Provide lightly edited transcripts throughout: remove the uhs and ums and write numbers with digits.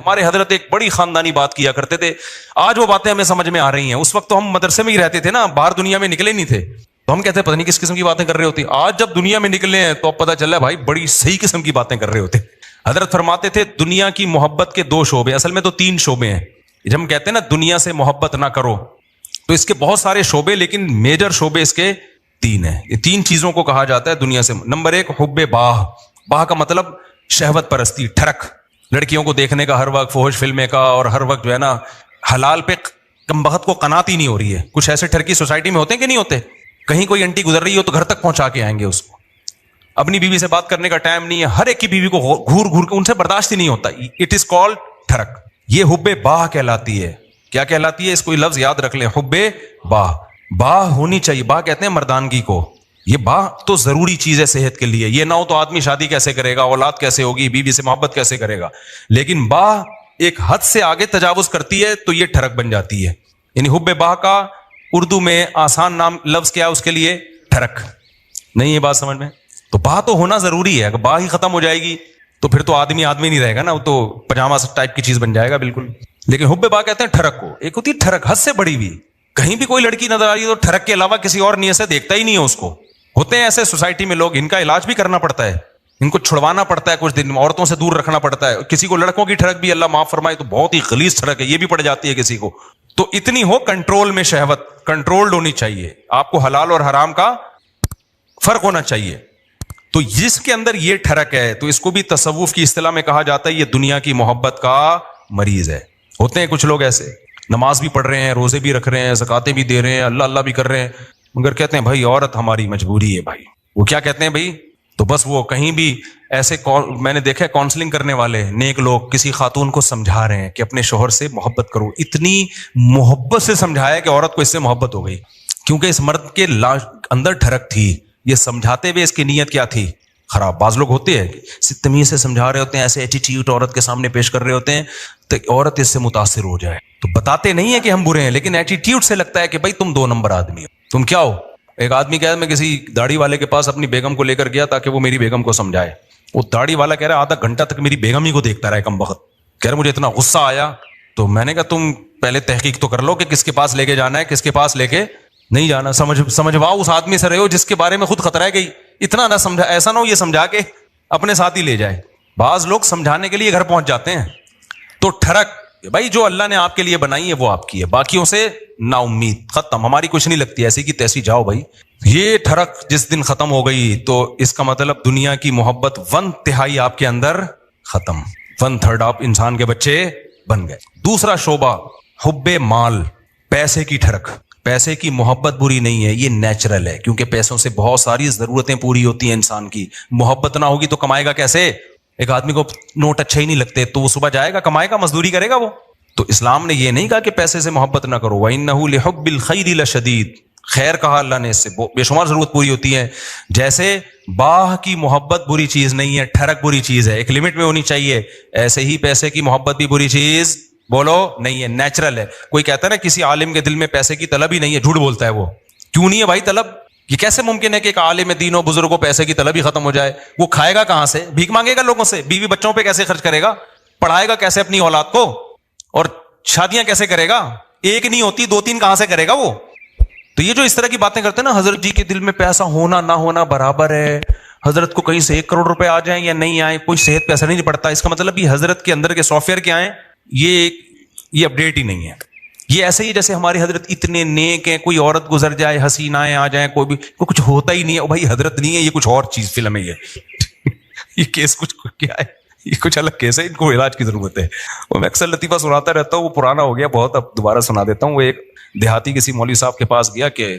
ہمارے حضرت ایک بڑی خاندانی بات کیا کرتے تھے, آج وہ باتیں ہمیں سمجھ میں آ رہی ہیں. اس وقت تو ہم مدرسے میں ہی رہتے تھے نا, باہر دنیا میں نکلے نہیں تھے, تو ہم کہتے ہیں پتہ نہیں کس قسم کی باتیں کر رہے ہوتے. آج جب دنیا میں نکلے ہیں تو اب پتہ چل رہا ہے بھائی بڑی صحیح قسم کی باتیں کر رہے ہوتے. حضرت فرماتے تھے دنیا کی محبت کے 2 شعبے, اصل میں تو 3 شعبے ہیں. جب ہم کہتے ہیں نا دنیا سے محبت نہ کرو, تو اس کے بہت سارے شعبے, لیکن میجر شعبے اس کے 3 ہیں. یہ 3 چیزوں کو کہا جاتا ہے دنیا سے. نمبر 1 حب باہ. باہ کا مطلب شہوت پرستی, ٹھڑک, لڑکیوں کو دیکھنے کا ہر وقت, فحش فلمیں کا, اور ہر وقت جو ہے نا حلال پہ کم بخت کو قناعت ہی نہیں ہو رہی ہے. کچھ ایسے ٹھرکی سوسائٹی میں ہوتے ہیں کہ نہیں ہوتے, کہیں کوئی انٹی گزر رہی ہو تو گھر تک پہنچا کے آئیں گے اس کو. اپنی بیوی سے بات کرنے کا ٹائم نہیں ہے, ہر ایک کی بیوی کو گھور گھور کے, ان سے برداشت ہی نہیں ہوتا. اٹ از کالڈ ٹھڑک. یہ حب باہ کہلاتی ہے. کیا کہلاتی ہے؟ اس کو لفظ یاد رکھ لیں, حب باہ. باہ ہونی چاہیے, باہ کہتے ہیں مردانگی کو. یہ باہ تو ضروری چیز ہے صحت کے لیے. یہ نہ ہو تو آدمی شادی کیسے کرے گا, اولاد کیسے ہوگی, بیوی سے محبت کیسے کرے گا. لیکن باہ ایک حد سے آگے تجاوز کرتی ہے تو یہ ٹھڑک بن جاتی ہے. یعنی حب باہ کا اردو میں آسان نام لفظ کیا اس کے لیے؟ ٹھڑک. نہیں یہ بات سمجھ میں؟ تو باہ تو ہونا ضروری ہے. اگر باہ ہی ختم ہو جائے گی تو پھر تو آدمی نہیں رہے گا نا, وہ تو پجامہ ٹائپ کی چیز بن جائے گا بالکل. لیکن حب باہ کہتے ہیں ٹھڑک کو. ایک ہوتی ہے ٹھڑک حد سے بڑی ہوئی, کہیں بھی کوئی لڑکی نظر آ رہی ہے تو ٹھڑک کے علاوہ کسی اور نیت سے دیکھتا ہی نہیں ہے اس کو. ہوتے ہیں ایسے سوسائٹی میں لوگ, ان کا علاج بھی کرنا پڑتا ہے, ان کو چھڑوانا پڑتا ہے کچھ دن, عورتوں سے دور رکھنا پڑتا ہے. کسی کو لڑکوں کی ٹھڑک بھی, اللہ معاف فرمائے, تو بہت ہی غلیظ ٹھڑک ہے, یہ بھی پڑ جاتی ہے کسی کو. تو اتنی ہو کنٹرول میں, شہوت کنٹرولڈ ہونی چاہیے. آپ کو حلال اور حرام کا فرق ہونا چاہیے. تو جس کے اندر یہ ٹھڑک ہے تو اس کو بھی تصوف کی اصطلاح میں کہا جاتا ہے یہ دنیا کی محبت کا مریض ہے. ہوتے ہیں کچھ لوگ ایسے, نماز بھی پڑھ رہے ہیں, روزے بھی رکھ رہے ہیں, زکاتیں بھی دے رہے ہیں, اللہ اللہ بھی کر رہے ہیں, مگر کہتے ہیں بھائی عورت ہماری مجبوری ہے. بھائی وہ کیا کہتے ہیں بھائی, تو بس وہ کہیں بھی ایسے, میں نے دیکھا کاؤنسلنگ کرنے والے نیک لوگ کسی خاتون کو سمجھا رہے ہیں کہ اپنے شوہر سے محبت کرو. اتنی محبت سے سمجھایا کہ عورت کو اس سے محبت ہو گئی, کیونکہ اس مرد کے اندر ٹھڑک تھی. یہ سمجھاتے ہوئے اس کی نیت کیا تھی؟ خراب. بعض لوگ ہوتے ہیں کہ تمیز سے سمجھا رہے ہوتے ہیں, ایسے ایٹیٹیوڈ عورت کے سامنے پیش کر رہے ہوتے ہیں تو عورت اس سے متاثر ہو جائے. تو بتاتے نہیں ہیں کہ ہم برے ہیں, لیکن ایٹیٹیوڈ سے لگتا ہے کہ بھائی تم 2 نمبر آدمی ہو. تم کیا ہو؟ ایک آدمی کہا میں کسی داڑھی والے کے پاس اپنی بیگم کو لے کر گیا تاکہ وہ میری بیگم کو سمجھائے. وہ داڑھی والا کہہ رہا ہے 1/2 گھنٹہ تک میری بیگم ہی کو دیکھتا رہا کم وقت. کہہ رہا مجھے اتنا غصہ آیا. تو میں نے کہا تم پہلے تحقیق تو کر لو کہ کس کے پاس لے کے جانا ہے, کس کے پاس لے کے نہیں جانا. سمجھواؤ اس آدمی سے رہے ہو جس کے بارے میں خود خطرہ ہے کہ اتنا نہ سمجھا, ایسا نہ ہو یہ سمجھا کے اپنے ساتھ ہی لے جائے. بعض لوگ سمجھانے کے لیے گھر پہنچ جاتے ہیں. تو ٹھڑک بھائی جو اللہ نے آپ کے لیے بنائی ہے وہ آپ کی ہے, باقیوں سے نا امید, ختم, ہماری کچھ نہیں لگتی, ایسی کی تیسی جاؤ بھائی. یہ ٹھڑک جس دن ختم ہو گئی تو اس کا مطلب دنیا کی محبت 1/3 آپ کے اندر ختم, 1/3 آپ انسان کے بچے بن گئے. دوسرا شعبہ حب مال, پیسے کی ٹھڑک. پیسے کی محبت بری نہیں ہے, یہ نیچرل ہے, کیونکہ پیسوں سے بہت ساری ضرورتیں پوری ہوتی ہیں انسان کی. محبت نہ ہوگی تو کمائے گا کیسے؟ ایک آدمی کو نوٹ اچھا ہی نہیں لگتے تو وہ صبح جائے گا, کمائے گا, مزدوری کرے گا وہ. تو اسلام نے یہ نہیں کہا کہ پیسے سے محبت نہ کرو. وَإِنَّهُ لِحُبِّ الْخَيْرِ لَشَدِيدٌ, خیر کہا اللہ نے, اس سے بے شمار ضرورت پوری ہوتی ہے. جیسے باہ کی محبت بری چیز نہیں ہے, ٹھڑک بری چیز ہے, ایک لمٹ میں ہونی چاہیے, ایسے ہی پیسے کی محبت بھی بری چیز بولو نہیں ہے, نیچرل ہے. کوئی کہتا ہے نا کسی عالم کے دل میں پیسے کی طلب ہی نہیں ہے, جھوٹ بولتا ہے وہ. کیوں نہیں ہے بھائی طلب؟ یہ کیسے ممکن ہے کہ ایک عالم دین و بزرگ کو پیسے کی طلب ہی ختم ہو جائے؟ وہ کھائے گا کہاں سے؟ بھیک مانگے گا لوگوں سے؟ بیوی بچوں پہ کیسے خرچ کرے گا؟ پڑھائے گا کیسے اپنی اولاد کو؟ اور شادیاں کیسے کرے گا؟ ایک نہیں ہوتی 2-3 کہاں سے کرے گا وہ؟ تو یہ جو اس طرح کی باتیں کرتے ہیں نا, حضرت جی کے دل میں پیسہ ہونا نہ ہونا برابر ہے, حضرت کو کہیں سے 1 کروڑ روپے آ جائیں یا نہیں آئے کوئی صحت پہ اثر نہیں پڑتا. اس کا مطلب یہ حضرت کے اندر کے سافٹ ویئر کیا ہیں, یہ اپڈیٹ ہی نہیں ہے. یہ ایسے ہی جیسے ہماری حضرت اتنے نیک ہیں, کوئی عورت گزر جائے, حسینائیں آ جائیں, کوئی بھی کچھ ہوتا ہی نہیں ہے. بھائی حضرت نہیں ہے, یہ کچھ اور چیز فلم ہے. یہ کیس کچھ کیا ہے, یہ کچھ الگ کیس ہے, ان کو علاج کی ضرورت ہے. وہ میں اکثر لطیفہ سناتا رہتا ہوں, وہ پرانا ہو گیا بہت, اب دوبارہ سنا دیتا ہوں. وہ ایک دیہاتی کسی مولوی صاحب کے پاس گیا کہ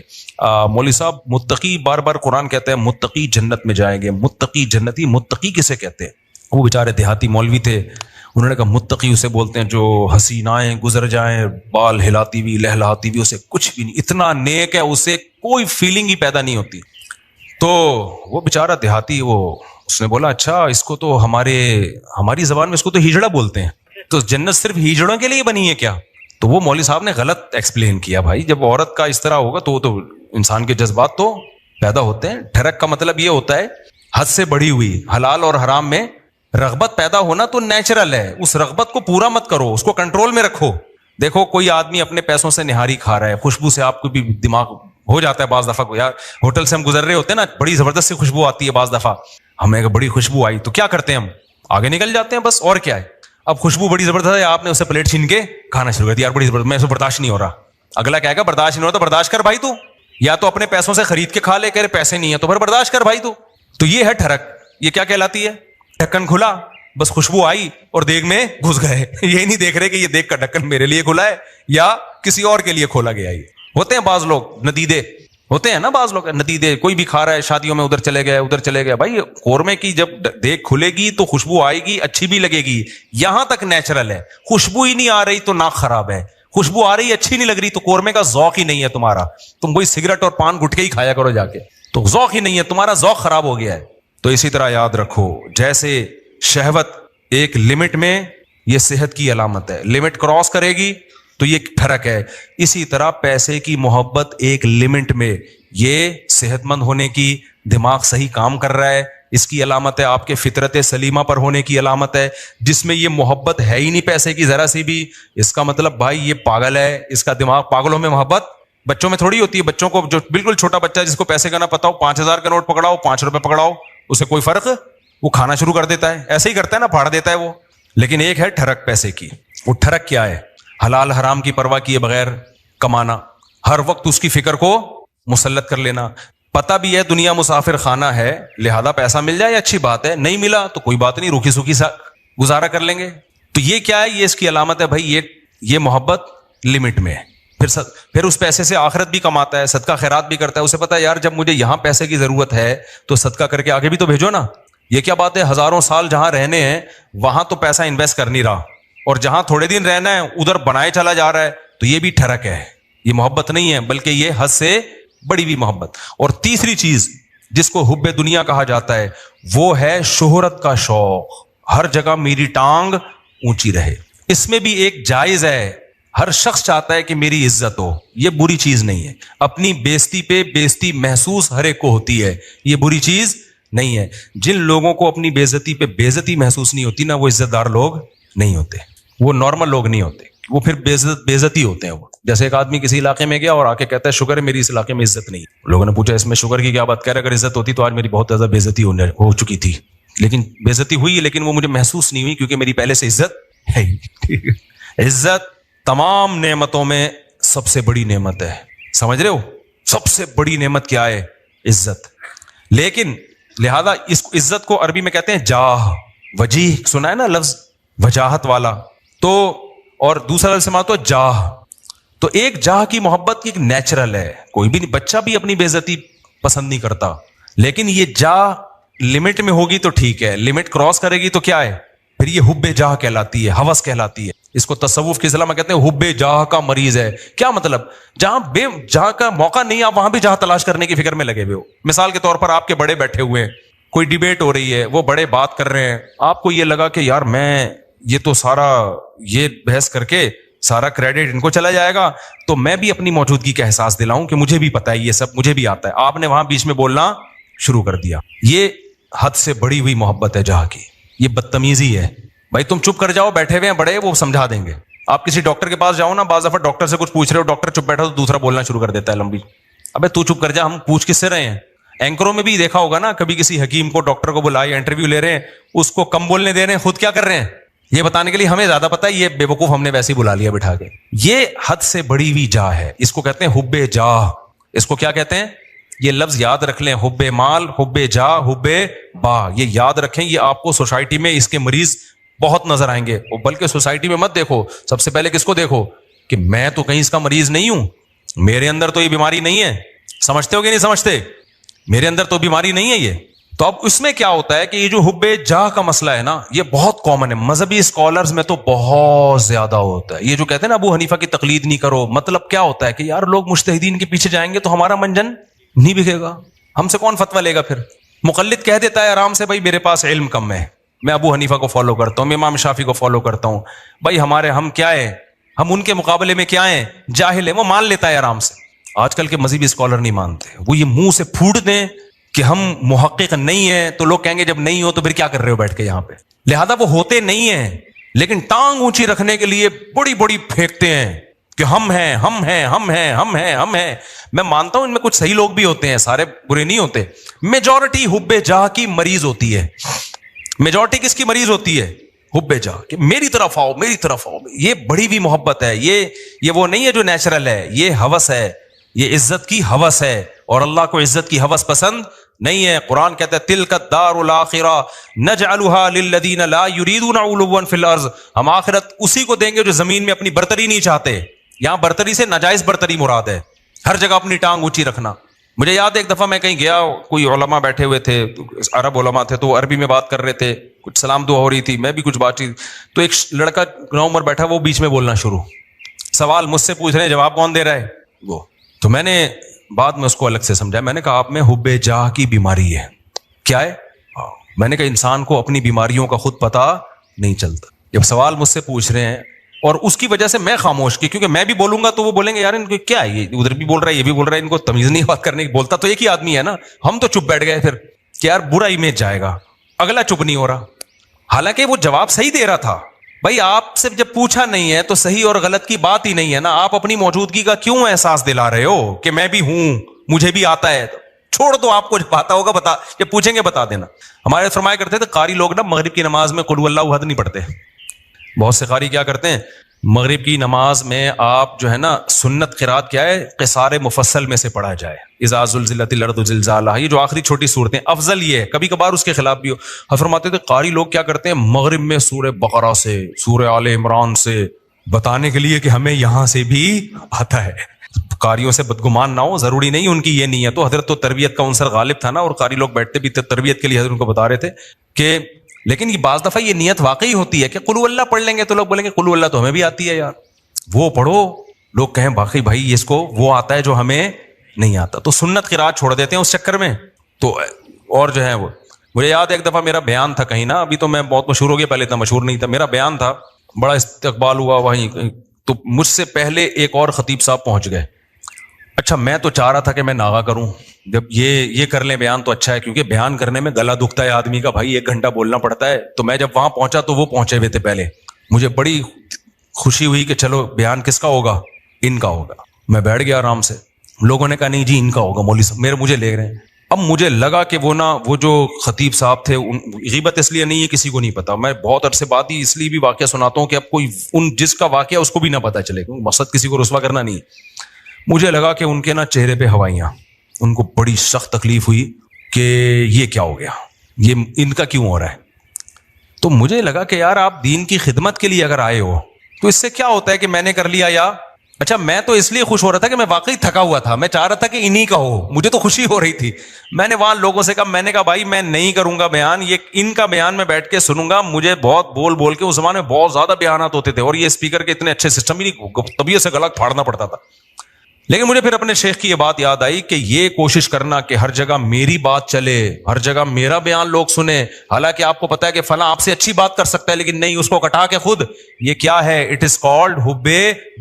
مولوی صاحب متقی, بار بار قرآن کہتا ہے متقی جنت میں جائیں گے, متقی جنتی, متقی کسے کہتے ہیں؟ وہ بیچارے دیہاتی مولوی تھے, انہوں نے کہا متقی اسے بولتے ہیں جو حسینائیں گزر جائیں بال ہلاتی ہوئی لہلاتی ہوئی, اسے کچھ بھی نہیں, اتنا نیک ہے, اسے کوئی فیلنگ ہی پیدا نہیں ہوتی. تو وہ بیچارہ دیہاتی, اس نے بولا اچھا اس کو تو ہماری زبان میں اس کو تو ہجڑا بولتے ہیں, تو جنت صرف ہجڑوں کے لیے بنی ہے کیا؟ تو وہ مولوی صاحب نے غلط ایکسپلین کیا. بھائی جب عورت کا اس طرح ہوگا تو انسان کے جذبات تو پیدا ہوتے ہیں. ٹھڑک کا مطلب یہ ہوتا ہے حد سے بڑھی ہوئی, حلال اور حرام میں رغبت پیدا ہونا تو نیچرل ہے, اس رغبت کو پورا مت کرو, اس کو کنٹرول میں رکھو. دیکھو کوئی آدمی اپنے پیسوں سے نہاری کھا رہا ہے, خوشبو سے آپ کو بھی دماغ ہو جاتا ہے بعض دفعہ کو, یار ہوٹل سے ہم گزر رہے ہوتے ہیں نا, بڑی زبردست سی خوشبو آتی ہے بعض دفعہ, ہمیں بڑی خوشبو آئی تو کیا کرتے ہیں ہم, آگے نکل جاتے ہیں بس, اور کیا ہے. اب خوشبو بڑی زبردست ہے, آپ نے اسے پلیٹ چھین کے کھانا شروع کر دیا, یار بڑی زبردست, میں اسے برداشت نہیں ہو رہا. اگلا کہے گا برداشت نہیں ہو رہا تو برداشت کر بھائی تو, یا تو اپنے پیسوں سے خرید کے کھا لے, کہ پیسے نہیں ہے تو پھر برداشت کر بھائی تو. تو یہ ہے ٹھڑک, یہ کیا کہلاتی ہے, ڈھکن کھلا, بس خوشبو آئی اور دیگ میں گھس گئے, یہ نہیں دیکھ رہے کہ یہ دیگ کا ڈھکن میرے لیے کھلا ہے یا کسی اور کے لیے کھولا گیا. یہ ہوتے ہیں بعض لوگ ندیدے, ہوتے ہیں نا بعض لوگ ندیدے, کوئی بھی کھا رہا ہے شادیوں میں, ادھر چلے گئے ادھر چلے گئے. بھائی قورمے کی جب دیگ کھلے گی تو خوشبو آئے گی, اچھی بھی لگے گی, یہاں تک نیچرل ہے. خوشبو ہی نہیں آ رہی تو ناک خراب ہے, خوشبو آ رہی اچھی نہیں لگ رہی تو قورمے کا ذوق ہی نہیں ہے تمہارا, تم کوئی سگریٹ اور پان گٹکے ہی کھایا کرو جا کے, تو ذوق ہی نہیں ہے تمہارا, ذوق خراب ہو گیا ہے. تو اسی طرح یاد رکھو, جیسے شہوت ایک لمٹ میں, یہ صحت کی علامت ہے, لمٹ کراس کرے گی تو یہ ٹھڑک ہے. اسی طرح پیسے کی محبت ایک لمٹ میں, یہ صحت مند ہونے کی, دماغ صحیح کام کر رہا ہے, اس کی علامت ہے. آپ کے فطرت سلیمہ پر ہونے کی علامت ہے. جس میں یہ محبت ہے ہی نہیں پیسے کی ذرا سی بھی, اس کا مطلب بھائی یہ پاگل ہے, اس کا دماغ, پاگلوں میں محبت بچوں میں تھوڑی ہوتی ہے. بچوں کو, جو بالکل چھوٹا بچہ ہے جس کو پیسے کا نہ پتا ہو, 5,000 کا نوٹ پکڑاؤ, 5 روپے پکڑاؤ, اسے کوئی فرق, وہ کھانا شروع کر دیتا ہے, ایسے ہی کرتا ہے نا, پھاڑ دیتا ہے وہ. لیکن ایک ہے ٹھڑک پیسے کی. وہ ٹھڑک کیا ہے, حلال حرام کی پرواہ کیے بغیر کمانا, ہر وقت اس کی فکر کو مسلط کر لینا. پتہ بھی ہے دنیا مسافر خانہ ہے, لہذا پیسہ مل جائے اچھی بات ہے, نہیں ملا تو کوئی بات نہیں, روکھی سوکھی سا گزارا کر لیں گے. تو یہ کیا ہے, یہ اس کی علامت ہے بھائی, یہ محبت لمٹ میں ہے. پھر اس پیسے سے آخرت بھی کماتا ہے, صدقہ خیرات بھی کرتا ہے. اسے پتا ہے یار جب مجھے یہاں پیسے کی ضرورت ہے تو صدقہ کر کے آگے بھی تو بھیجو نا. یہ کیا بات ہے, ہزاروں سال جہاں رہنے ہیں وہاں تو پیسہ انویسٹ کر نہیں رہا, اور جہاں تھوڑے دن رہنا ہے ادھر بنائے چلا جا رہا ہے. تو یہ بھی ٹھڑک ہے, یہ محبت نہیں ہے, بلکہ یہ حد سے بڑی ہوئی محبت. اور تیسری چیز جس کو حب دنیا کہا جاتا ہے, وہ ہے شہرت کا شوق, ہر جگہ میری ٹانگ اونچی رہے. اس میں بھی ایک جائز ہے, ہر شخص چاہتا ہے کہ میری عزت ہو, یہ بری چیز نہیں ہے. اپنی بےزتی پہ بےزتی محسوس ہر ایک کو ہوتی ہے, یہ بری چیز نہیں ہے. جن لوگوں کو اپنی بےزتی پہ بےزتی محسوس نہیں ہوتی نا, وہ عزت دار لوگ نہیں ہوتے, وہ نارمل لوگ نہیں ہوتے, وہ پھر بےزتی ہوتے ہیں. وہ جیسے ایک آدمی کسی علاقے میں گیا اور آ کے کہتا ہے شکر ہے میری اس علاقے میں عزت نہیں. لوگوں نے پوچھا اس میں شکر کی کیا بات, کہہ رہے اگر عزت ہوتی تو آج میری بہت زیادہ بےزتی ہو چکی تھی, لیکن بےزتی ہوئی لیکن وہ مجھے محسوس نہیں ہوئی کیونکہ میری پہلے سے عزت ہے. عزت تمام نعمتوں میں سب سے بڑی نعمت ہے, سمجھ رہے ہو, سب سے بڑی نعمت کیا ہے, عزت. لیکن لہذا اس عزت کو عربی میں کہتے ہیں جاہ, وجیح, سنا ہے نا لفظ وجاہت والا, تو اور دوسرا لفظ سماعت تو جاہ. تو ایک جاہ کی محبت کی ایک نیچرل ہے, کوئی بھی بچہ بھی اپنی بے عزتی پسند نہیں کرتا, لیکن یہ جاہ لمٹ میں ہوگی تو ٹھیک ہے, لمٹ کراس کرے گی تو کیا ہے, پھر یہ حب جاہ کہلاتی ہے, ہوس کہلاتی ہے. اس کو تصوف کی اصطلاح میں کہتے ہیں حب جاہ کا مریض ہے. کیا مطلب, جہاں بے جاہ کا موقع نہیں, آپ وہاں بھی جاہ تلاش کرنے کی فکر میں لگے ہوئے ہو. مثال کے طور پر آپ کے بڑے بیٹھے ہوئے ہیں, کوئی ڈیبیٹ ہو رہی ہے, وہ بڑے بات کر رہے ہیں, آپ کو یہ لگا کہ یار میں یہ تو سارا یہ بحث کر کے سارا کریڈٹ ان کو چلا جائے گا, تو میں بھی اپنی موجودگی کا احساس دلاؤں کہ مجھے بھی پتا ہے یہ سب, مجھے بھی آتا ہے. آپ نے وہاں بیچ میں بولنا شروع کر دیا. یہ حد سے بڑی ہوئی محبت ہے جہاں کی, یہ بدتمیزی ہے. بھائی تم چپ کر جاؤ, بیٹھے ہوئے ہیں بڑے, وہ سمجھا دیں گے. آپ کسی ڈاکٹر کے پاس جاؤ نا, بعض دفعہ ڈاکٹر سے کچھ پوچھ رہے ہو, ڈاکٹر چپ بیٹھا تو دوسرا بولنا شروع کر دیتا ہے لمبی. ابے تو چپ کر جا, ہم پوچھ کس سے رہے ہیں. اینکروں میں بھی دیکھا ہوگا نا, کبھی کسی حکیم کو ڈاکٹر کو بلائے, انٹرویو لے رہے ہیں, اس کو کم بولنے دے رہے ہیں, خود کیا کر رہے ہیں یہ بتانے کے لیے ہمیں زیادہ پتا ہے, یہ بے وقوف ہم نے ویسے ہی بلا لیا بٹھا کے. یہ حد سے بڑی ہوئی جاہ ہے, اس کو کہتے ہیں حب جاہ. اس کو کیا کہتے ہیں, یہ لفظ یاد رکھ لیں, حب مال, حب جاہ, حب با, یہ یاد رکھیں. یہ آپ کو سوسائٹی میں اس کے مریض بہت نظر آئیں گے. بلکہ سوسائٹی میں مت دیکھو, سب سے پہلے کس کو دیکھو کہ میں تو کہیں اس کا مریض نہیں ہوں, میرے اندر تو یہ بیماری نہیں ہے. سمجھتے ہو کہ نہیں سمجھتے, میرے اندر تو بیماری نہیں ہے یہ. تو اب اس میں کیا ہوتا ہے کہ یہ جو حب جاہ کا مسئلہ ہے نا, یہ بہت کامن ہے. مذہبی اسکالرز میں تو بہت زیادہ ہوتا ہے. یہ جو کہتے ہیں نا ابو حنیفہ کی تقلید نہیں کرو, مطلب کیا ہوتا ہے کہ یار لوگ مجتہدین کے پیچھے جائیں گے تو ہمارا منجن نہیں بکے گا, ہم سے کون فتویٰ لے گا. پھر مقلد کہہ دیتا ہے آرام سے, بھائی میرے پاس علم کم ہے, میں ابو حنیفہ کو فالو کرتا ہوں, میں امام شافعی کو فالو کرتا ہوں, بھائی ہم کیا ہے, ہم ان کے مقابلے میں کیا ہیں, جاہل ہیں. وہ مان لیتا ہے آرام سے. آج کل کے مذہبی اسکالر نہیں مانتے, وہ یہ منہ سے پھوڑ دیں کہ ہم محقق نہیں ہیں تو لوگ کہیں گے جب نہیں ہو تو پھر کیا کر رہے ہو بیٹھ کے یہاں پہ. لہذا وہ ہوتے نہیں ہیں لیکن ٹانگ اونچی رکھنے کے لیے بڑی بڑی پھینکتے ہیں کہ ہم ہیں ہم ہیں ہم ہیں ہم ہیں ہم ہیں. میں مانتا ہوں ان میں کچھ صحیح لوگ بھی ہوتے ہیں, سارے برے نہیں ہوتے. میجورٹی حب جاہ کی مریض ہوتی ہے. میجورٹی کس کی مریض ہوتی ہے؟ حب جاہ, کہ میری طرف آؤ میری طرف آؤ. یہ بڑی بھی محبت ہے, یہ وہ نہیں ہے جو نیچرل ہے, یہ ہوس ہے, یہ عزت کی ہوس ہے. اور اللہ کو عزت کی ہوس پسند نہیں ہے. قرآن کہتا ہے تلک الدار الاخرہ نجعلها للذین لا یریدون علوا فی الارض, ہم آخرت اسی کو دیں گے جو زمین میں اپنی برتری نہیں چاہتے. یہاں برتری سے ناجائز برتری مراد ہے, ہر جگہ اپنی ٹانگ اونچی رکھنا. مجھے یاد ہے ایک دفعہ میں کہیں گیا, کوئی علماء بیٹھے ہوئے تھے, عرب علماء تھے, تو عربی میں بات کر رہے تھے, کچھ سلام دعا ہو رہی تھی, میں بھی کچھ بات چیت, تو ایک لڑکا نو عمر بیٹھا, وہ بیچ میں بولنا شروع, سوال مجھ سے پوچھ رہے ہیں, جواب کون دے رہا ہے وہ. تو میں نے بعد میں اس کو الگ سے سمجھا, میں نے کہا آپ میں حب جاہ کی بیماری ہے. کیا ہے؟ میں نے کہا انسان کو اپنی بیماریوں کا خود پتہ نہیں چلتا. جب سوال مجھ سے پوچھ رہے ہیں اور اس کی وجہ سے میں خاموش کی, کیونکہ میں بھی بولوں گا تو وہ بولیں گے یار ان کو کیا ہے, یہ ادھر بھی بول رہا ہے یہ بھی بول رہا ہے, ان کو تمیز نہیں بات کرنے کی. بولتا تو ایک ہی آدمی ہے نا. ہم تو چپ بیٹھ گئے پھر کہ یار برا امیج جائے گا, اگلا چپ نہیں ہو رہا. حالانکہ وہ جواب صحیح دے رہا تھا. بھائی آپ سے جب پوچھا نہیں ہے تو صحیح اور غلط کی بات ہی نہیں ہے نا. آپ اپنی موجودگی کا کیوں احساس دلا رہے ہو کہ میں بھی ہوں, مجھے بھی آتا ہے. چھوڑ دو, آپ کو جب آتا ہوگا بتا, جب پوچھیں گے بتا دینا. ہمارے فرمایا کرتے تھے قاری لوگ نا مغرب کی نماز میں قل اللہ احد نہیں پڑھتے. بہت سے قاری کیا کرتے ہیں, مغرب کی نماز میں آپ جو ہے نا سنت قرات کیا ہے, قصار مفصل میں سے پڑھا جائے, اذا زلزلت الارض زلزالها, یہ جو آخری چھوٹی صورتیں افضل یہ ہے. کبھی کبھار اس کے خلاف بھی ہو. فرماتے تھے قاری لوگ کیا کرتے ہیں مغرب میں سورہ بقرہ سے سورہ آل عمران سے بتانے کے لیے کہ ہمیں یہاں سے بھی آتا ہے. قاریوں سے بدگمان نہ ہو, ضروری نہیں ان کی یہ نیت تو. حضرت تو تربیت کا عنصر غالب تھا نا, اور قاری لوگ بیٹھتے بھی تربیت کے لیے حضرت ان کو بتا رہے تھے کہ, لیکن یہ بعض دفعہ یہ نیت واقعی ہوتی ہے کہ قل اللہ پڑھ لیں گے تو لوگ بولیں گے قل اللہ تو ہمیں بھی آتی ہے یار, وہ پڑھو. لوگ کہیں باقی بھائی اس کو وہ آتا ہے جو ہمیں نہیں آتا, تو سنت قرات چھوڑ دیتے ہیں اس چکر میں. تو اور جو ہے وہ مجھے یاد ہے ایک دفعہ میرا بیان تھا کہیں نا, ابھی تو میں بہت مشہور ہو گیا, پہلے اتنا مشہور نہیں تھا. میرا بیان تھا, بڑا استقبال ہوا وہیں, تو مجھ سے پہلے ایک اور خطیب صاحب پہنچ گئے. اچھا میں تو چاہ رہا تھا کہ میں ناغا کروں, جب یہ کر لیں بیان تو اچھا ہے, کیونکہ بیان کرنے میں گلا دکھتا ہے آدمی کا, بھائی 1 گھنٹہ بولنا پڑتا ہے. تو میں جب وہاں پہنچا تو وہ پہنچے ہوئے تھے پہلے. مجھے بڑی خوشی ہوئی کہ چلو بیان کس کا ہوگا, ان کا ہوگا. میں بیٹھ گیا آرام سے. لوگوں نے کہا نہیں جی ان کا ہوگا, مولوی صاحب مجھے لے رہے ہیں. اب مجھے لگا کہ وہ جو خطیب صاحب تھے, غیبت اس لیے نہیں ہے کسی کو نہیں پتا, میں بہت عرصے بعد ہی اس لیے بھی واقعہ سناتا ہوں کہ اب کوئی جس کا واقعہ اس کو بھی نہ پتا چلے, مقصد کسی کو رسوا کرنا نہیں. مجھے لگا کہ ان کے نا چہرے پہ ہوائیاں, ان کو بڑی سخت تکلیف ہوئی کہ یہ کیا ہو گیا, یہ ان کا کیوں ہو رہا ہے. تو مجھے لگا کہ یار آپ دین کی خدمت کے لیے اگر آئے ہو تو اس سے کیا ہوتا ہے کہ میں نے کر لیا, یا اچھا میں تو اس لیے خوش ہو رہا تھا کہ میں واقعی تھکا ہوا تھا, میں چاہ رہا تھا کہ انہی کا ہو, مجھے تو خوشی ہو رہی تھی. میں نے وہاں لوگوں سے کہا, میں نے کہا بھائی میں نہیں کروں گا بیان, یہ ان کا بیان میں بیٹھ کے سنوں گا. مجھے بہت بول کے اس زمانے میں بہت زیادہ بیانات ہوتے تھے, اور یہ اسپیکر کے اتنے اچھے سسٹم ہی نہیں, طبیعت سے گلا پھاڑنا پڑتا تھا. لیکن مجھے پھر اپنے شیخ کی یہ بات یاد آئی کہ یہ کوشش کرنا کہ ہر جگہ میری بات چلے, ہر جگہ میرا بیان لوگ سنیں, حالانکہ آپ کو پتا ہے کہ فلاں آپ سے اچھی بات کر سکتا ہے لیکن نہیں, اس کو کٹا کے خود. یہ کیا ہے؟ اٹ از کالڈ حب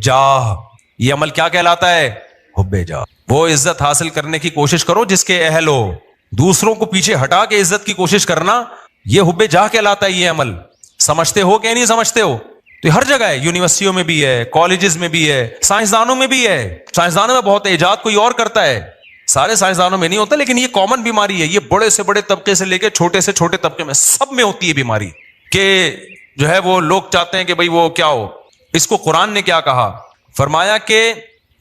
جاہ. یہ عمل کیا کہلاتا ہے؟ حب جاہ. وہ عزت حاصل کرنے کی کوشش کرو جس کے اہل ہو, دوسروں کو پیچھے ہٹا کے عزت کی کوشش کرنا, یہ حب جاہ کہلاتا ہے. یہ عمل سمجھتے ہو کہ نہیں سمجھتے ہو؟ تو ہر جگہ ہے, یونیورسٹیوں میں بھی ہے, کالجز میں بھی ہے, سائنسدانوں میں بھی ہے. سائنسدانوں میں بہت ایجاد کوئی اور کرتا ہے, سارے سائنسدانوں میں نہیں ہوتا, لیکن یہ کامن بیماری ہے. یہ بڑے سے بڑے طبقے سے لے کے چھوٹے سے چھوٹے طبقے میں سب میں ہوتی ہے بیماری, کہ جو ہے وہ لوگ چاہتے ہیں کہ بھئی وہ کیا ہو. اس کو قرآن نے کیا کہا؟ فرمایا کہ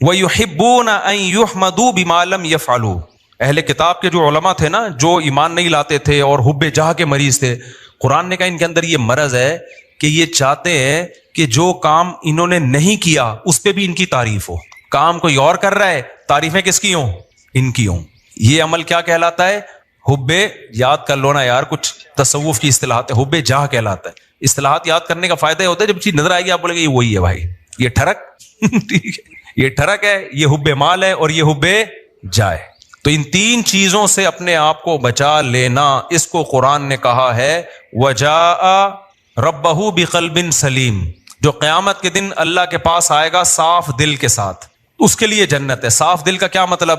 وَيُحِبُّونَ أَن يُحْمَدُوا بِمَا لَمْ يَفْعَلُوا. اہل کتاب کے جو علماء تھے نا, جو ایمان نہیں لاتے تھے اور حب جاہ کے مریض تھے, قرآن نے کہا ان کے اندر یہ مرض ہے کہ یہ چاہتے ہیں کہ جو کام انہوں نے نہیں کیا اس پہ بھی ان کی تعریف ہو. کام کوئی اور کر رہا ہے, تعریفیں کس کی ہوں؟ ان کی ہوں. یہ عمل کیا کہلاتا ہے؟ حب, یاد کر لو نا یار, کچھ تصوف کی اصطلاحات ہے, حب جاہ کہلاتا ہے. اصطلاحات یاد کرنے کا فائدہ یہ ہوتا ہے جب چیز نظر آئے گی آپ بولے گے یہ وہی ہے بھائی, یہ ٹھڑک ٹھیک ہے, یہ ٹھڑک ہے, یہ حب مال ہے اور یہ حب جائے. تو ان 3 چیزوں سے اپنے آپ کو بچا لینا, اس کو قرآن نے کہا ہے وجاء ربہ بقلب سلیم. جو قیامت کے دن اللہ کے پاس آئے گا صاف دل کے ساتھ, اس کے لیے جنت ہے. صاف دل کا کیا مطلب؟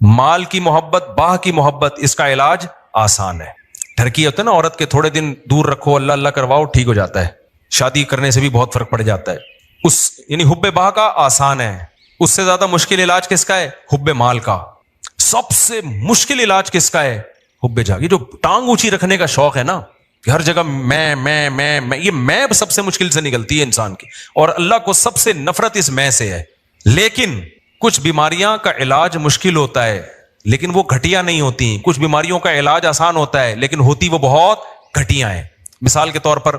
مال کی محبت، باہ کی محبت، اس کا علاج آسان ہے. ڈھرکی ہوتا ہے نا عورت کے، تھوڑے دن دور رکھو، اللہ اللہ کرواؤ، ٹھیک ہو جاتا ہے. شادی کرنے سے بھی بہت فرق پڑ جاتا ہے. یعنی حب باہ کا آسان ہے. اس سے زیادہ مشکل علاج کس کا ہے؟ حب مال کا. سب سے مشکل علاج کس کا ہے؟ حب جاہ. یہ جو ٹانگ اونچی رکھنے کا شوق ہے نا کہ ہر جگہ میں، یہ میں سب سے مشکل سے نکلتی ہے انسان کی، اور اللہ کو سب سے نفرت اس میں سے ہے. لیکن کچھ بیماریاں کا علاج مشکل ہوتا ہے لیکن وہ گھٹیا نہیں ہوتی. کچھ بیماریوں کا علاج آسان ہوتا ہے لیکن ہوتی وہ بہت گھٹیا ہیں. مثال کے طور پر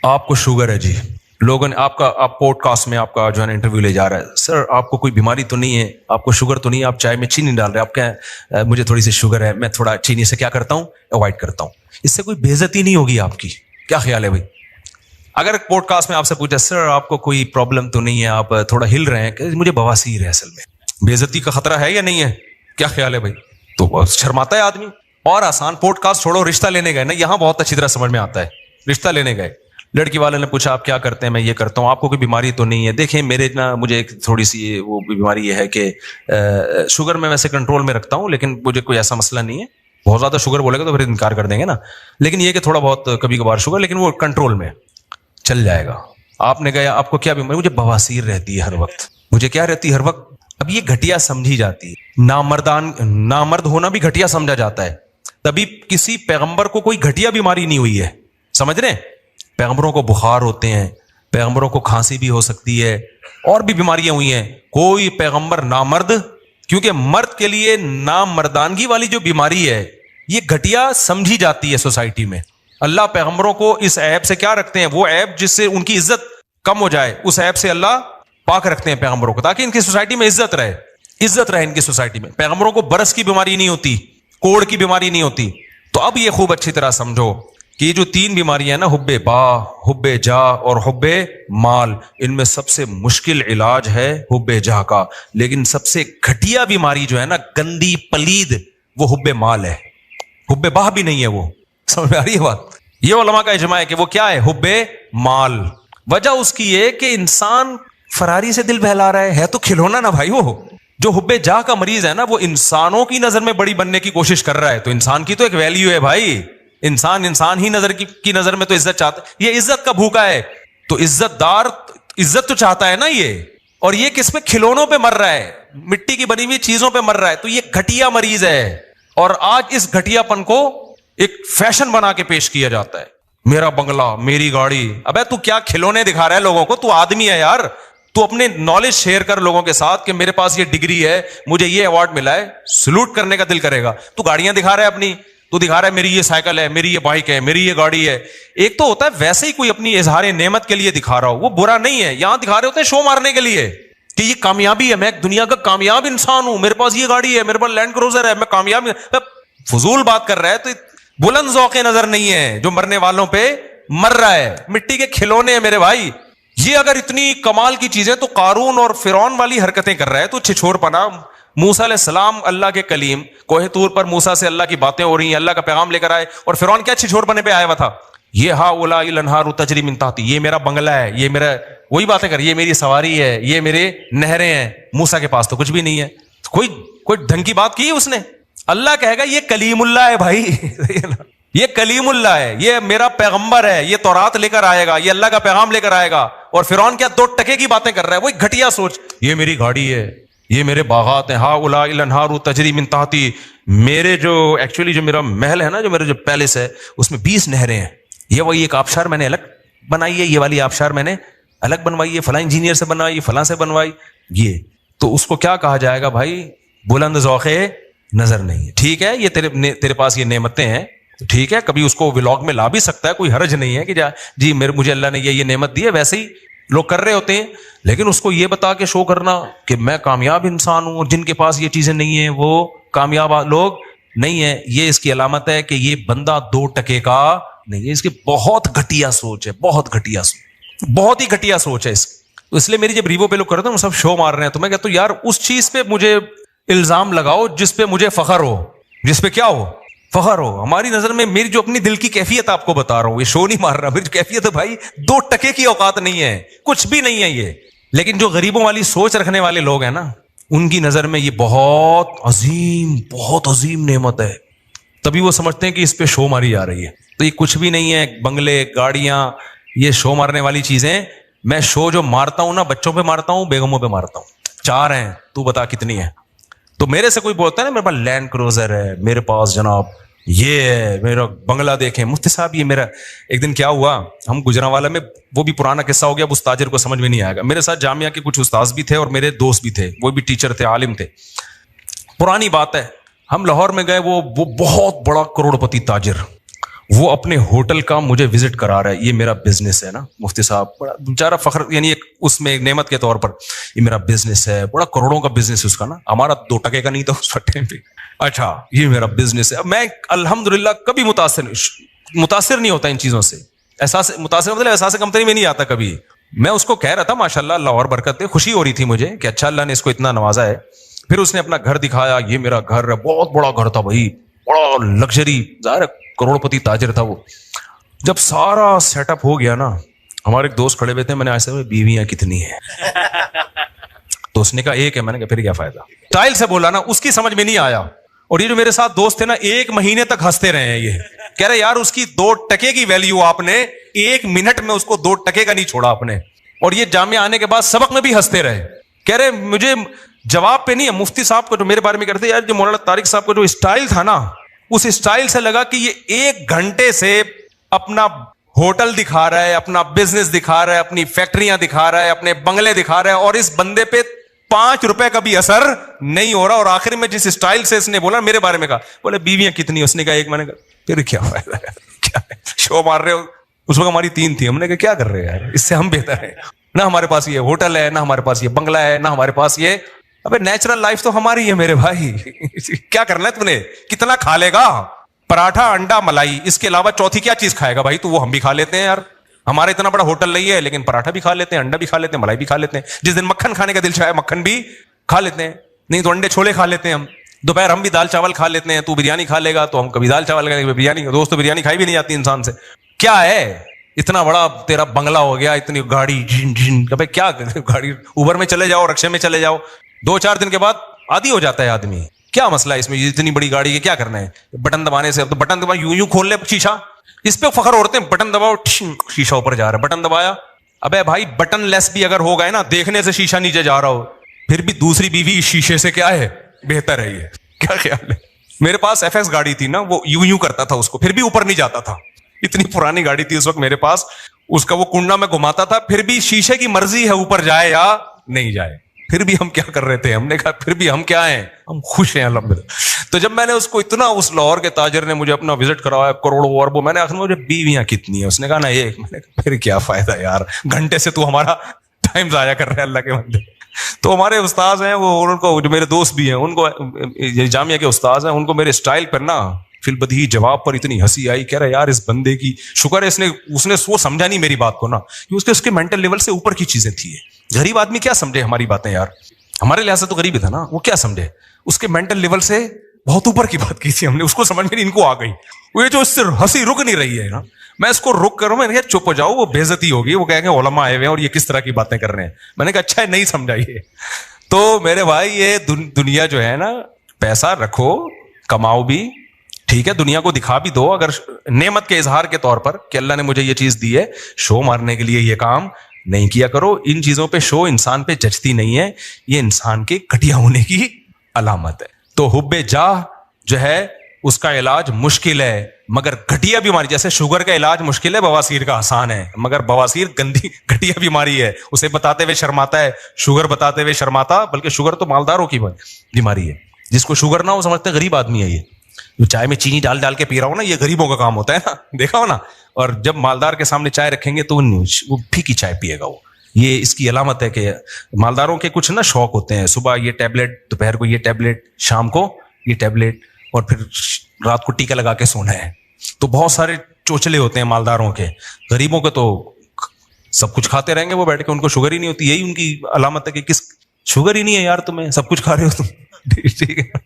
آپ کو شوگر ہے جی، لوگوں نے آپ پوڈ کاسٹ میں آپ کا جو ہے نا انٹرویو لے جا رہا ہے، سر آپ کو کوئی بیماری تو نہیں ہے، آپ کو شوگر تو نہیں ہے، آپ چائے میں چینی ڈال رہے ہیں، آپ کہیں مجھے تھوڑی سی شوگر ہے، میں تھوڑا چینی سے کیا کرتا ہوں، اوائڈ کرتا ہوں. اس سے کوئی بے عزتی نہیں ہوگی آپ کی. کیا خیال ہے بھائی؟ اگر پوڈ کاسٹ میں آپ سے پوچھا سر آپ کو کوئی پرابلم تو نہیں ہے، آپ تھوڑا ہل رہے ہیں، کہ مجھے بواسیر ہے، اصل میں بے عزتی کا خطرہ ہے یا نہیں ہے؟ کیا خیال ہے بھائی؟ تو شرماتا ہے آدمی. اور آسان پوڈ کاسٹ چھوڑو، رشتہ لینے گئے نا، یہاں بہت اچھی طرح سمجھ میں آتا ہے. رشتہ لینے گئے، لڑکی والے نے پوچھا آپ کیا کرتے ہیں؟ میں یہ کرتا ہوں. آپ کو کوئی بیماری تو نہیں ہے؟ دیکھیں میرے نا مجھے ایک تھوڑی سی وہ بیماری یہ ہے کہ شوگر میں ویسے کنٹرول میں رکھتا ہوں لیکن مجھے کوئی ایسا مسئلہ نہیں ہے. بہت زیادہ شوگر بولے گا تو پھر انکار کر دیں گے نا، لیکن یہ کہ تھوڑا بہت کبھی کبھار شوگر، لیکن وہ کنٹرول میں چل جائے گا. آپ نے کہا آپ کو کیا بیماری؟ مجھے بواسیر رہتی ہے ہر وقت. مجھے کیا رہتی ہے ہر وقت؟ اب یہ گھٹیا سمجھی جاتی ہے. نامرد ہونا بھی گھٹیا سمجھا جاتا ہے. تبھی کسی پیغمبر کو کوئی گھٹیا بیماری نہیں ہوئی ہے. سمجھ رہے ہیں؟ پیغمبروں کو بخار ہوتے ہیں، پیغمبروں کو کھانسی بھی ہو سکتی ہے، اور بھی بیماریاں ہوئی ہیں. کوئی پیغمبر نامرد، کیونکہ مرد کے لیے نامردانگی والی جو بیماری ہے یہ گھٹیا سمجھی جاتی ہے سوسائٹی میں. اللہ پیغمبروں کو اس عیب سے کیا رکھتے ہیں؟ وہ عیب جس سے ان کی عزت کم ہو جائے، اس عیب سے اللہ پاک رکھتے ہیں پیغمبروں کو، تاکہ ان کی سوسائٹی میں عزت رہے ان کی سوسائٹی میں. پیغمبروں کو برس کی بیماری نہیں ہوتی، کوڑ کی بیماری نہیں ہوتی. تو اب یہ خوب اچھی طرح سمجھو کہ یہ جو تین بیماریاں نا، حب باہ، حب جاہ اور حب مال، ان میں سب سے مشکل علاج ہے حب جاہ کا. لیکن سب سے گھٹیا بیماری جو ہے نا، گندی پلید، وہ حب مال ہے. حب باہ بھی نہیں ہے وہ. سمجھ میں آ رہی ہے بات؟ یہ علماء کا اجماع ہے کہ وہ کیا ہے؟ حب مال. وجہ اس کی یہ کہ انسان فراری سے دل بہلا رہا ہے تو کھلونا نا بھائی. وہ جو حب جاہ کا مریض ہے نا، وہ انسانوں کی نظر میں بڑی بننے کی کوشش کر رہا ہے. تو انسان کی تو ایک ویلیو ہے بھائی، انسان ہی نظر کی نظر میں تو عزت چاہتا ہے. یہ عزت کا بھوکا ہے، تو عزت دار عزت تو چاہتا ہے نا یہ. اور یہ کس پہ؟ کھلونوں پہ مر رہا ہے، مٹی کی بنی ہوئی چیزوں پہ مر رہا ہے. تو یہ گھٹیا مریض ہے. اور آج اس گھٹیا پن کو ایک فیشن بنا کے پیش کیا جاتا ہے. میرا بنگلہ، میری گاڑی. ابے تو کیا کھلونے دکھا رہا ہے لوگوں کو؟ تو آدمی ہے یار. تو اپنے نالج شیئر کر لوگوں کے ساتھ کہ میرے پاس یہ ڈگری ہے، مجھے یہ ایوارڈ ملا ہے. سلوٹ کرنے کا دل کرے گا. تو گاڑیاں دکھا رہا ہے اپنی، تو دکھا رہا ہے میری یہ سائیکل ہے، میری یہ بائک ہے، میری یہ گاڑی ہے. ایک تو ہوتا ہے ویسے ہی کوئی اپنی اظہار نعمت کے لیے دکھا رہا ہو، وہ برا نہیں ہے. یہاں دکھا رہے ہوتے ہیں شو مارنے کے لیے کہ یہ کامیابی ہے، میں ایک دنیا کا کامیاب انسان ہوں، میرے پاس یہ گاڑی ہے، میرے پاس لینڈ کروزر ہے، میں کامیاب. فضول بات کر رہا ہے. تو بلند ذوق نظر نہیں ہے جو مرنے والوں پہ مر رہا ہے. مٹی کے کھلونے ہیں میرے بھائی. یہ اگر اتنی کمال کی چیزیں تو قارون اور فرعون والی حرکتیں کر رہا ہے تو چھچھور پنا. موسیٰ علیہ السلام اللہ کے کلیم، کوہ طور پر موسیٰ سے اللہ کی باتیں ہو رہی ہیں، اللہ کا پیغام لے کر آئے، اور فرعون کیا چھچھور پنے پہ آیا ہوا تھا؟ یہ ہاؤلاء الانہار تجری من تحتی، یہ میرا بنگلہ ہے، یہ میرا، وہی باتیں کر، یہ میری سواری ہے، یہ میرے نہریں ہیں. موسیٰ کے پاس تو کچھ بھی نہیں ہے. کوئی ڈھنگ کی بات کی اس نے؟ اللہ کہے گا یہ کلیم اللہ ہے بھائی. یہ کلیم اللہ ہے، یہ میرا پیغمبر ہے، یہ تورات لے کر آئے گا، یہ اللہ کا پیغام لے کر آئے گا. اور فرعون کیا 2 ٹکے کی باتیں کر رہا ہے؟ وہی گھٹیا سوچ. یہ میری گاڑی ہے، یہ میرے باغات ہیں، ہاؤلاء الانہار تجری من تحتی. میرے جو ایکچولی جو میرا محل ہے نا، جو میرا جو پیلس ہے، اس میں 20 نہریں ہیں. یہ وہی ایک آبشار میں نے الگ بنائی ہے، یہ والی آبشار میں نے الگ بنوائی ہے، فلاں انجینئر سے بنوائی، فلاں سے بنوائی. یہ تو اس کو کیا کہا جائے گا بھائی؟ بلند ذوق نظر نہیں ہے. ٹھیک ہے، یہ تیرے پاس یہ نعمتیں ہیں، ٹھیک ہے، کبھی اس کو ولاگ میں لا بھی سکتا ہے، کوئی حرج نہیں ہے کہ جی مجھے اللہ نے یہ نعمت دی ہے. ویسے ہی لوگ کر رہے ہوتے ہیں، لیکن اس کو یہ بتا کے شو کرنا کہ میں کامیاب انسان ہوں، اور جن کے پاس یہ چیزیں نہیں ہیں وہ کامیاب لوگ نہیں ہیں. یہ اس کی علامت ہے کہ یہ بندہ 2 ٹکے کا نہیں ہے. اس کی بہت گھٹیا سوچ ہے، بہت گھٹیا سوچ، بہت ہی گھٹیا سوچ ہے اس کی. اس لیے میری جب ریوو پہ لوگ کرتے ہیں سب شو مار رہے ہیں، تو میں کہتا ہوں یار اس چیز پہ مجھے الزام لگاؤ جس پہ مجھے فخر ہو، جس پہ کیا ہو؟ فخر ہو. ہماری نظر میں میری جو اپنی دل کی کیفیت آپ کو بتا رہا ہوں، یہ شو نہیں مار رہا، میری جو کیفیت ہے بھائی 2 ٹکے کی اوقات نہیں ہے، کچھ بھی نہیں ہے یہ. لیکن جو غریبوں والی سوچ رکھنے والے لوگ ہیں نا، ان کی نظر میں یہ بہت عظیم نعمت ہے. تبھی وہ سمجھتے ہیں کہ اس پہ شو ماری جا رہی ہے. تو یہ کچھ بھی نہیں ہے. بنگلے، گاڑیاں، یہ شو مارنے والی چیزیں. میں شو جو مارتا ہوں نا، بچوں پہ مارتا ہوں، بیگموں پہ مارتا ہوں. 4 ہیں، تو بتا کتنی ہے. تو میرے سے کوئی بولتا ہے نا میرے پاس لینڈ کروزر ہے، میرے پاس جناب یہ ہے، میرا بنگلہ دیکھیں. مفتی صاحب یہ میرا ایک دن کیا ہوا، ہم گجرانوالہ میں، وہ بھی پرانا قصہ ہو گیا، اب اس تاجر کو سمجھ میں نہیں آئے گا. میرے ساتھ جامعہ کے کچھ استاذ بھی تھے اور میرے دوست بھی تھے، وہ بھی ٹیچر تھے، عالم تھے. پرانی بات ہے، ہم لاہور میں گئے، وہ بہت بڑا کروڑ پتی تاجر، وہ اپنے ہوٹل کا مجھے وزٹ کرا رہا ہے. یہ میرا بزنس ہے نا مفتی صاحب، بڑا بیچارہ فخر، یعنی ایک اس میں ایک نعمت کے طور پر، یہ میرا بزنس ہے، بڑا کروڑوں کا بزنس ہے اس کا نا، ہمارا 2 ٹکے کا نہیں تھا اس ٹائم پہ. اچھا یہ میرا بزنس ہے. میں الحمدللہ کبھی متاثر نہیں ہوتا ان چیزوں سے. احساس متاثر مطلب احساس کمتری میں نہیں آتا کبھی. میں اس کو کہہ رہا تھا ماشاءاللہ اللہ اور برکت دے، خوشی ہو رہی تھی مجھے کہ اچھا اللہ نے اس کو اتنا نوازا ہے. پھر اس نے اپنا گھر دکھایا، یہ میرا گھر ہے، بہت بڑا گھر تھا بھائی، بڑا لگژری، ظاہر ہے کروڑ پتی تاجر تھا وہ. جب سارا سیٹ اپ ہو گیا نا، ہمارے ایک دوست کھڑے ہوئے تھے، میں نے ایسے میں بیویاں کتنی ہیں؟ تو اس نے کہا 1 ہے. میں نے کہا پھر کیا فائدہ. اسٹائل سے بولا نا، اس کی سمجھ میں نہیں آیا. اور یہ جو میرے ساتھ دوست تھے نا، 1 مہینے تک ہنستے رہے ہیں. یہ کہہ رہے یار اس کی 2 ٹکے کی ویلیو آپ نے 1 منٹ میں اس کو 2 ٹکے کا نہیں چھوڑا آپ نے. اور یہ جامعہ آنے کے بعد سبق میں بھی ہنستے رہے. کہہ رہے مجھے جواب پہ نہیں ہے. مفتی صاحب کو جو میرے بارے میں کرتے یار، جو مولانا طارق صاحب کو جو اسٹائل تھا نا، اس اسٹائل سے لگا کہ یہ 1 گھنٹے سے اپنا ہوٹل دکھا رہا ہے، اپنا بزنس دکھا رہا ہے، اپنی فیکٹریاں دکھا رہا ہے، اپنے بنگلے دکھا رہا ہے، اور اس بندے پہ 5 روپے کا بھی اثر نہیں ہو رہا. اور آخر میں جس اسٹائل سے اس نے بولا میرے بارے میں کہا، بولے بیویاں کتنی؟ اس نے کہا 1. میں نے کہا پھر کیا فائدہ ہے، کیا شو مار رہے ہو. اس وقت ہماری 3 تھی. ہم نے کہا کیا کر رہے ہیں یار، اس سے ہم بہتر ہیں. نہ ہمارے پاس یہ ہوٹل ہے، نہ ہمارے پاس یہ بنگلہ ہے، نہ ہمارے پاس یہ. ابے نیچرل لائف تو ہماری ہے میرے بھائی. کیا کرنا ہے تم نے؟ کتنا کھا لے گا؟ پراٹھا، انڈا، ملائی، اس کے علاوہ چوتھی کیا چیز کھائے گا بھائی؟ تو وہ ہم بھی کھا لیتے ہیں یار. ہمارا اتنا بڑا ہوٹل نہیں ہے، لیکن پراٹھا بھی کھا لیتے ہیں، انڈا بھی کھا لیتے ہیں، ملائی بھی کھا لیتے ہیں. جس دن مکھن کھانے کا دل چاہے مکھن بھی کھا لیتے ہیں، نہیں تو انڈے چھولے کھا لیتے ہیں. ہم دوپہر ہم بھی دال چاول کھا لیتے ہیں. تو بریانی کھا لے گا تو ہم کبھی دال چاول کھائیں گے. بریانی دوست تو بریانی کھائی بھی نہیں جاتی انسان سے. کیا ہے اتنا بڑا تیرا بنگلہ ہو گیا، اتنی گاڑی، بھائی کیا گاڑی، اوبر میں چلے جاؤ، رکشے میں چلے جاؤ، 2-4 دن کے بعد عادی ہو جاتا ہے آدمی. کیا مسئلہ ہے اس میں؟ اتنی بڑی گاڑی کے کیا کرنا ہے؟ بٹن دبانے سے، اب تو بٹن دبا یوں کھول لے شیشہ، اس پہ فخر ہوتے ہیں. بٹن دباؤ، شیشہ اوپر جا رہا ہے، بٹن دبایا. ابے بھائی بٹن لیس بھی اگر ہو گئے نا، دیکھنے سے شیشہ نیچے جا رہا ہو، پھر بھی دوسری بیوی شیشے سے کیا ہے بہتر ہے. یہ کیا خیال ہے؟ میرے پاس FX گاڑی تھی نا، وہ یوں کرتا تھا اس کو، پھر بھی اوپر نہیں جاتا تھا. اتنی پرانی گاڑی تھی اس وقت میرے پاس، اس کا وہ کنڈا میں گھماتا تھا، پھر بھی شیشے کی مرضی ہے اوپر جائے یا نہیں جائے. پھر بھی ہم کیا کر رہے تھے؟ ہم نے کہا پھر بھی ہم کیا ہیں، ہم خوش ہیں الحمدللہ. تو جب میں نے اس کو اتنا، اس لاہور کے تاجر نے مجھے اپنا وزٹ کروایا کروڑوں اربوں، میں نے آخر مجھے بیویاں کتنی ہیں؟ اس نے کہا نا 1. میں نے کہا پھر کیا فائدہ یار، گھنٹے سے تو ہمارا ٹائم ضائع کر رہے ہیں اللہ کے بندے. تو ہمارے استاذ ہیں وہ، ان کو جو میرے دوست بھی ہیں، ان کو جامعہ کے استاذ ہیں، ان کو میرے اسٹائل پر نا فی البدیہی جواب پر اتنی ہنسی آئی. کہہ رہا یار اس بندے کی شکر ہے اس نے وہ سمجھا نہیں میری بات کو نا، کہ اس کے مینٹل لیول سے اوپر کی چیزیں تھی. غریب آدمی کیا سمجھے ہماری باتیں یار، ہمارے لحاظ سے تو غریب ہی تھا نا، وہ کیا سمجھے؟ اس کے مینٹل لیول سے بہت اوپر کی بات کی تھی ہم نے، اس کو سمجھ میں ان کو آ گئی. وہ یہ جو اس سے ہنسی رک نہیں رہی ہے نا، میں اس کو رک کروں، میں نے کہا چپ ہو جاؤ، وہ بے عزتی ہوگی، وہ کہیں گے علماء آئے ہوئے ہیں اور یہ کس طرح کی باتیں کر رہے ہیں. میں نے کہا اچھا ہے نہیں سمجھائیے. تو میرے بھائی یہ دنیا جو ہے نا، پیسہ رکھو، کماؤ بھی، ٹھیک ہے، دنیا کو دکھا بھی دو اگر نعمت کے اظہار کے طور پر کہ اللہ نے مجھے یہ چیز دی ہے. شو مارنے کے لیے یہ کام نہیں کیا کرو. ان چیزوں پہ شو انسان پہ جچتی نہیں ہے، یہ انسان کے گھٹیا ہونے کی علامت ہے. تو حب جاہ جو ہے اس کا علاج مشکل ہے، مگر گھٹیا بیماری، جیسے شوگر کا علاج مشکل ہے، بواسیر کا آسان ہے. مگر بواسیر گندی گھٹیا بیماری ہے، اسے بتاتے ہوئے شرماتا ہے، شوگر بتاتے ہوئے شرماتا. بلکہ شوگر تو مالداروں کی بیماری ہے. جس کو شوگر نہ ہو سمجھتے غریب آدمی ہے. یہ جو چائے میں چینی ڈال کے پی رہا ہو نا، یہ غریبوں کا کام ہوتا ہے نا، دیکھا ہو نا. اور جب مالدار کے سامنے چائے رکھیں گے تو وہ پھیکی چائے پیے گا. وہ یہ اس کی علامت ہے کہ مالداروں کے کچھ نا شوق ہوتے ہیں، صبح یہ ٹیبلٹ، دوپہر کو یہ ٹیبلٹ، شام کو یہ ٹیبلٹ، اور پھر رات کو ٹیکا لگا کے سونا ہے. تو بہت سارے چوچلے ہوتے ہیں مالداروں کے. غریبوں کے تو سب کچھ کھاتے رہیں گے وہ بیٹھ کے، ان کو شوگر ہی نہیں ہوتی. یہی ان کی علامت ہے کہ کس شوگر ہی نہیں ہے یار تمہیں، سب کچھ کھا رہے ہو تم. ٹھیک ہے.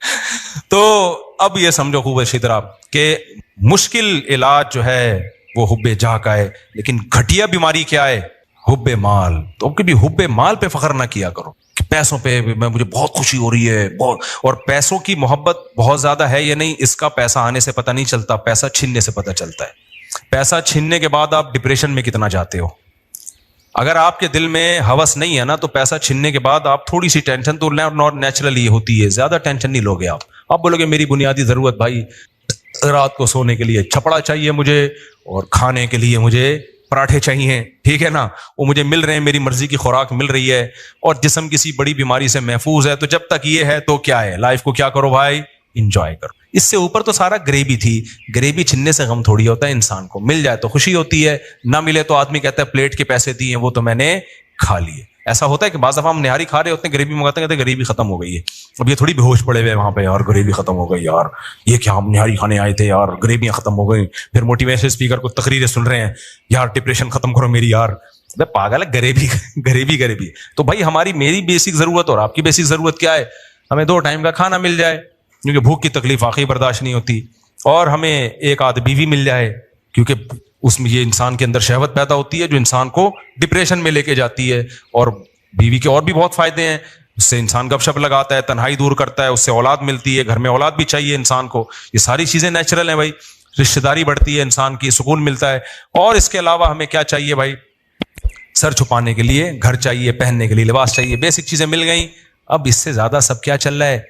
تو اب یہ سمجھو خوب اچھی طرح کہ مشکل علاج جو ہے وہ حب جاہ کا ہے، لیکن گھٹیا بیماری کیا ہے؟ حب مال. تو کبھی حب مال پہ فخر نہ کیا کرو کہ پیسوں پہ مجھے بہت خوشی ہو رہی ہے بہت, اور پیسوں کی محبت بہت زیادہ ہے یا نہیں, اس کا پیسہ آنے سے پتہ نہیں چلتا, پیسہ چھیننے سے پتہ چلتا ہے. پیسہ چھیننے کے بعد آپ ڈپریشن میں کتنا جاتے ہو. اگر آپ کے دل میں ہوس نہیں ہے نا, تو پیسہ چھیننے کے بعد آپ تھوڑی سی ٹینشن تو نیچرلی ہوتی ہے, زیادہ ٹینشن نہیں لوگے آپ بولو گے میری بنیادی ضرورت بھائی رات کو سونے کے لیے چھپڑا چاہیے مجھے, اور کھانے کے لیے مجھے پراٹھے چاہیے, ٹھیک ہے نا, وہ مجھے مل رہے ہیں, میری مرضی کی خوراک مل رہی ہے, اور جسم کسی بڑی بیماری سے محفوظ ہے. تو جب تک یہ ہے تو کیا ہے, لائف کو کیا کرو بھائی, انجوائے کرو. اس سے اوپر تو سارا غریبی تھی. غریبی چھننے سے غم تھوڑی ہوتا ہے انسان کو, مل جائے تو خوشی ہوتی ہے, نہ ملے تو آدمی کہتا ہے پلیٹ کے پیسے دیے وہ تو میں نے کھا لیے. ایسا ہوتا ہے کہ بعض دفعہ ہم نہاری کھا رہے ہوتے ہیں, غریبی منگاتے ہیں, کہتے ہیں غریبی ختم ہو گئی ہے. اب یہ تھوڑی بے ہوش پڑے ہوئے وہاں پہ, یار غریبی ختم ہو گئی یار, یہ کیا ہم نہاری کھانے آئے تھے یار, غریبیاں ختم ہو گئی. پھر موٹیویشن اسپیکر کو تقریریں سن رہے ہیں, یار ڈپریشن ختم کرو میری یار. پاگل ہے, غریبی. تو بھائی میری بیسک ضرورت اور آپ کی بیسک ضرورت کیا ہے, ہمیں 2 ٹائم کا کھانا مل جائے, کیونکہ بھوک کی تکلیف واقعی برداشت نہیں ہوتی, اور ہمیں ایک آدھ بیوی مل جائے, کیونکہ اس میں یہ انسان کے اندر شہوت پیدا ہوتی ہے جو انسان کو ڈپریشن میں لے کے جاتی ہے. اور بیوی کے اور بھی بہت فائدے ہیں, اس سے انسان گپ شپ لگاتا ہے, تنہائی دور کرتا ہے, اس سے اولاد ملتی ہے, گھر میں اولاد بھی چاہیے انسان کو. یہ ساری چیزیں نیچرل ہیں بھائی, رشتہ داری بڑھتی ہے انسان کی, سکون ملتا ہے. اور اس کے علاوہ ہمیں کیا چاہیے بھائی, سر چھپانے کے لیے گھر چاہیے, پہننے کے لیے لباس چاہیے, بیسک چیزیں مل گئیں. اب اس سے زیادہ سب کیا چل رہا ہے,